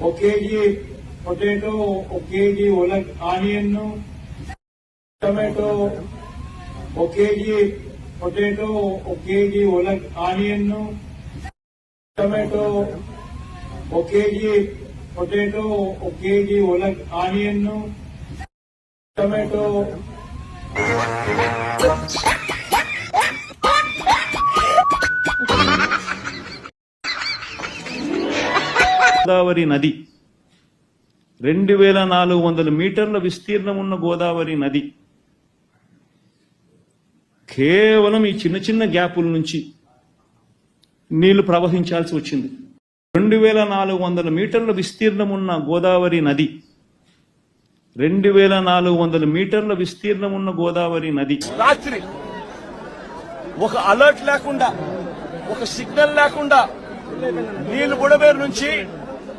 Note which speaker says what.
Speaker 1: ఒక KG potato, ఒక KG onion, tomato, ఒక కేజీ పొటాటో, ఒక కేజీ ఆనియన్, టమాటో, ఒక కేజీ పొటాటో, ఒక కేజీ ఆనియన్, టమాటో.
Speaker 2: గోదావరి నది 2400 మీటర్ల విస్తీర్ణం ఉన్న గోదావరి నది కేవలం ఈ చిన్న చిన్న గ్యాపుల నుంచి నీళ్లు ప్రవహించాల్సి వచ్చింది. 2400 మీటర్ల విస్తీర్ణం ఉన్న గోదావరి నది 2400 మీటర్ల విస్తీర్ణం ఉన్న గోదావరి నది
Speaker 3: రాత్రి ఒక అలర్ట్ లేకుండా, ఒక సిగ్నల్ లేకుండా నీళ్లు బుడమేరు నుంచి